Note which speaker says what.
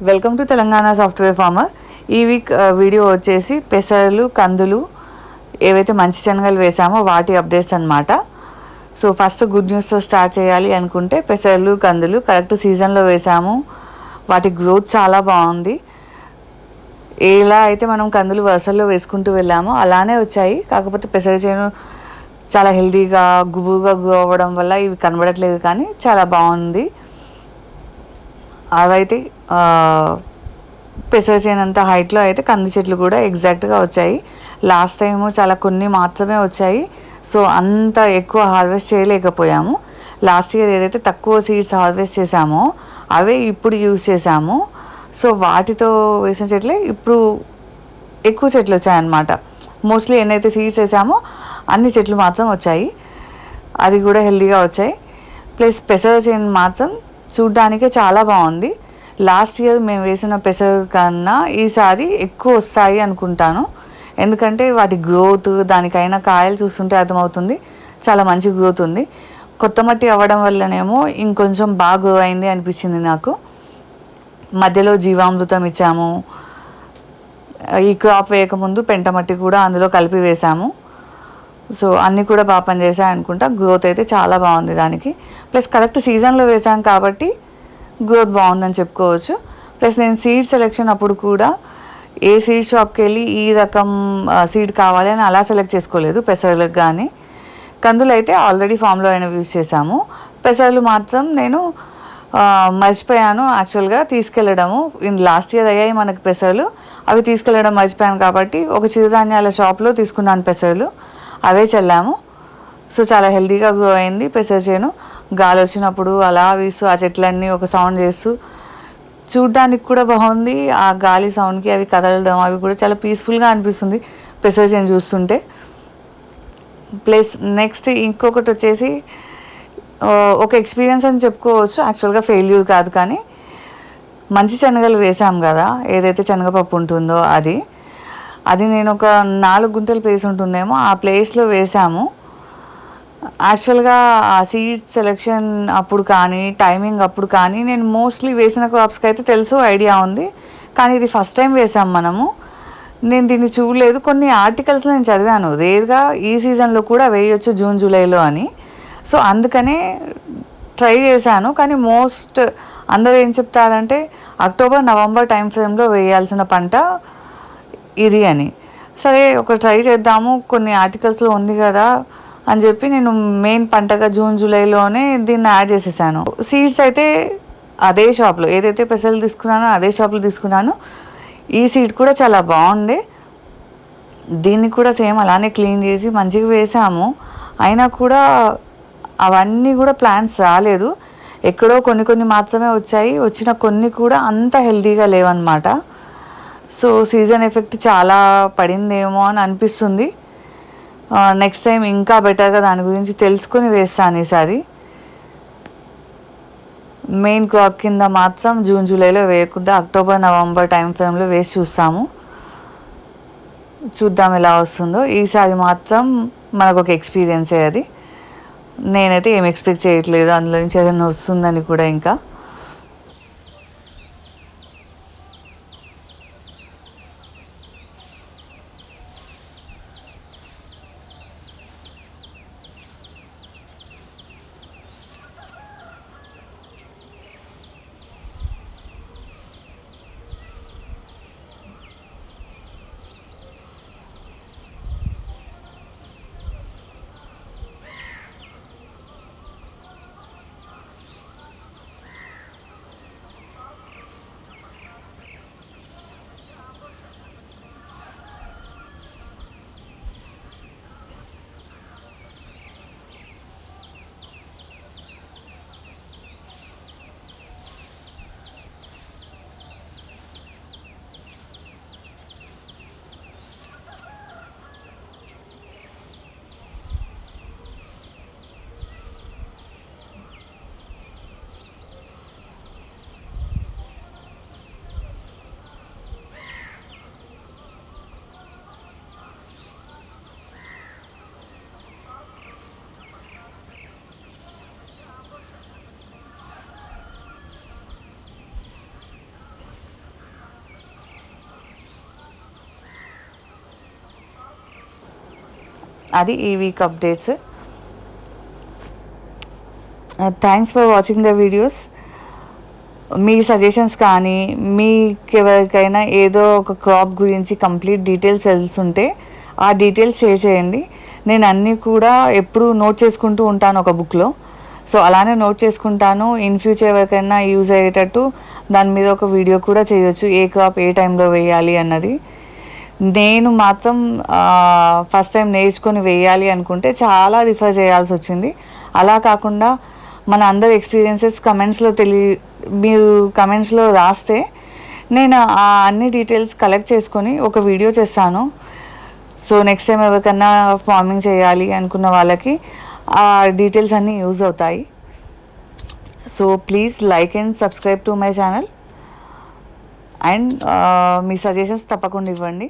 Speaker 1: Welcome to Telangana software farmer. ఈ week video వచ్చేసి పెసర్లు, కందులు ఏవైతే మంచి శనగలు వేసామో వాటి అప్డేట్స్ అన్నమాట. సో ఫస్ట్ గుడ్ న్యూస్తో స్టార్ట్ చేయాలి అనుకుంటే పెసర్లు, కందులు కరెక్ట్ సీజన్లో వేసాము. వాటి గ్రోత్ చాలా బాగుంది. ఎలా అయితే మనం కందులు వరుసల్లో వేసుకుంటూ వెళ్ళామో అలానే వచ్చాయి. కాకపోతే పెసర చేను చాలా హెల్తీగా గుబురుగా గ్రో అవ్వడం వల్ల ఇవి కనబడట్లేదు, కానీ చాలా బాగుంది. అవైతే పెసర చేనంత హైట్లో అయితే కంది చెట్లు కూడా ఎగ్జాక్ట్గా వచ్చాయి. లాస్ట్ టైము చాలా కొన్ని మాత్రమే వచ్చాయి. సో అంత ఎక్కువ హార్వెస్ట్ చేయలేకపోయాము. లాస్ట్ ఇయర్ ఏదైతే తక్కువ సీడ్స్ హార్వెస్ట్ చేసామో అవే ఇప్పుడు యూజ్ చేసాము. సో వాటితో వేసిన చెట్లే ఇప్పుడు ఎక్కువ చెట్లు వచ్చాయన్నమాట. మోస్ట్లీ ఎన్నైతే సీడ్స్ వేసామో అన్ని చెట్లు మాత్రం వచ్చాయి. అది కూడా హెల్తీగా వచ్చాయి. ప్లస్ పెసర చేను మాత్రం చూడ్డానికే చాలా బాగుంది. లాస్ట్ ఇయర్ మేము వేసిన పెసర కన్నా ఈసారి ఎక్కువ వస్తాయి అనుకుంటాను. ఎందుకంటే వాటి గ్రోత్, దానికైనా కాయలు చూస్తుంటే అర్థమవుతుంది చాలా మంచి గ్రోత్ ఉంది. కొత్త మట్టి అవ్వడం వల్లనేమో ఇంకొంచెం బాగా గ్రో అయింది అనిపించింది నాకు. మధ్యలో జీవామృతం ఇచ్చాము. ఈ క్రాప్ వేయకముందు పెంట మట్టి కూడా అందులో కలిపి వేసాము. సో అన్నీ కూడా బాగా పనిచేసాయి అనుకుంటా. గ్రోత్ అయితే చాలా బాగుంది దానికి. ప్లస్ కరెక్ట్ సీజన్లో వేసాం కాబట్టి గ్రోత్ బాగుందని చెప్పుకోవచ్చు. ప్లస్ నేను సీడ్ సెలెక్షన్ అప్పుడు కూడా ఏ సీడ్ షాప్కి వెళ్ళి ఈ రకం సీడ్ కావాలి అని అలా సెలెక్ట్ చేసుకోలేదు. పెసర్లకు కానీ కందులు అయితే ఆల్రెడీ ఫామ్లో అయినా యూజ్ చేసాము. పెసర్లు మాత్రం నేను మర్చిపోయాను యాక్చువల్గా తీసుకెళ్ళడము. లాస్ట్ ఇయర్ అయ్యాయి మనకి పెసర్లు, అవి తీసుకెళ్ళడం మర్చిపోయాను కాబట్టి ఒక చిరుధాన్యాల షాప్లో తీసుకున్నాను పెసర్లు, అవే చల్లాము. సో చాలా హెల్తీగా గ్రో అయింది పెసర చేను. గాలి వచ్చినప్పుడు అలా వీస్తూ ఆ చెట్లన్నీ ఒక సౌండ్ చేస్తూ చూడ్డానికి కూడా బాగుంది. ఆ గాలి సౌండ్కి అవి కదలడం అవి కూడా చాలా పీస్ఫుల్గా అనిపిస్తుంది పెసర చేను చూస్తుంటే. ప్లస్ నెక్స్ట్ ఇంకొకటి వచ్చేసి ఒక ఎక్స్పీరియన్స్ అని చెప్పుకోవచ్చు. యాక్చువల్గా ఫెయిల్యూర్ కాదు, కానీ మంచి శనగలు వేసాం కదా, ఏదైతే శనగపప్పు ఉంటుందో అది నేను ఒక 4 గుంటల ప్లేస్ ఉంటుందేమో ఆ ప్లేస్లో వేసాము. యాక్చువల్గా ఆ సీడ్ సెలెక్షన్ అప్పుడు కానీ టైమింగ్ అప్పుడు కానీ నేను మోస్ట్లీ వేసిన క్రాప్స్కి అయితే తెలుసు, ఐడియా ఉంది. కానీ ఇది ఫస్ట్ టైం వేసాం మనము. నేను దీన్ని చూడలేదు. కొన్ని ఆర్టికల్స్లో నేను చదివాను రేర్గా ఈ సీజన్లో కూడా వేయొచ్చు జూన్ జూలైలో అని. సో అందుకనే ట్రై చేశాను. కానీ మోస్ట్ అందరూ ఏం చెప్తారంటే అక్టోబర్ నవంబర్ టైం ఫ్రేమ్లో వేయాల్సిన పంట ఇది అని. సరే ఒక ట్రై చేద్దాము, కొన్ని ఆర్టికల్స్లో ఉంది కదా అని చెప్పి నేను మెయిన్ పంటగా జూన్ జూలైలోనే దీన్ని యాడ్ చేసేసాను. సీడ్స్ అయితే అదే షాప్లో, ఏదైతే పెసలు తీసుకున్నానో అదే షాప్లో తీసుకున్నాను. ఈ సీడ్ కూడా చాలా బాగుండే. దీన్ని కూడా సేమ్ అలానే క్లీన్ చేసి మంచిగా వేసాము. అయినా కూడా అవన్నీ కూడా ప్లాంట్స్ రాలేదు. ఎక్కడో కొన్ని మాత్రమే వచ్చాయి. వచ్చిన కొన్ని కూడా అంత హెల్తీగా లేవన్నమాట. సో సీజన్ ఎఫెక్ట్ చాలా పడిందేమో అని అనిపిస్తుంది. నెక్స్ట్ టైం ఇంకా బెటర్గా దాని గురించి తెలుసుకుని వేస్తాను ఈసారి. మెయిన్ క్రాప్ కింద మాత్రం జూన్ జూలైలో వేయకుండా అక్టోబర్ నవంబర్ టైం ఫ్రేమ్లో వేసి చూద్దాం ఎలా వస్తుందో. ఈసారి మాత్రం మనకు ఒక ఎక్స్పీరియన్సే అది. నేనైతే ఏం ఎక్స్పెక్ట్ చేయట్లేదు అందులో నుంచి ఏదైనా వస్తుందని కూడా. ఇంకా అది ఈ week updates. Thanks for watching the videos. Me suggestions కానీ మీకు ఎవరికైనా ఏదో ఒక క్రాప్ గురించి కంప్లీట్ డీటెయిల్స్ తెలుసుంటే ఆ డీటెయిల్స్ షేర్ చేయండి. నేను అన్నీ కూడా ఎప్పుడు నోట్ చేసుకుంటూ ఉంటాను ఒక బుక్లో. సో అలానే నోట్ చేసుకుంటాను. ఇన్ ఫ్యూచర్ ఎవరికైనా యూజ్ అయ్యేటట్టు దాని మీద ఒక వీడియో కూడా చేయొచ్చు, ఏ క్రాప్ ఏ టైంలో వేయాలి అన్నది. నేను మాత్రం ఫస్ట్ టైం నేర్చుకొని వేయాలి అనుకుంటే చాలా రిఫర్ చేయాల్సి వచ్చింది. అలా కాకుండా మన అందరి ఎక్స్పీరియన్సెస్ మీరు కమెంట్స్లో రాస్తే నేను ఆ అన్ని డీటెయిల్స్ కలెక్ట్ చేసుకొని ఒక వీడియో చేస్తాను. సో నెక్స్ట్ టైం ఎవరికన్నా ఫార్మింగ్ చేయాలి అనుకున్న వాళ్ళకి ఆ డీటెయిల్స్ అన్నీ యూజ్ అవుతాయి. So please like and subscribe to my channel and me suggestions తప్పకుండా ఇవ్వండి.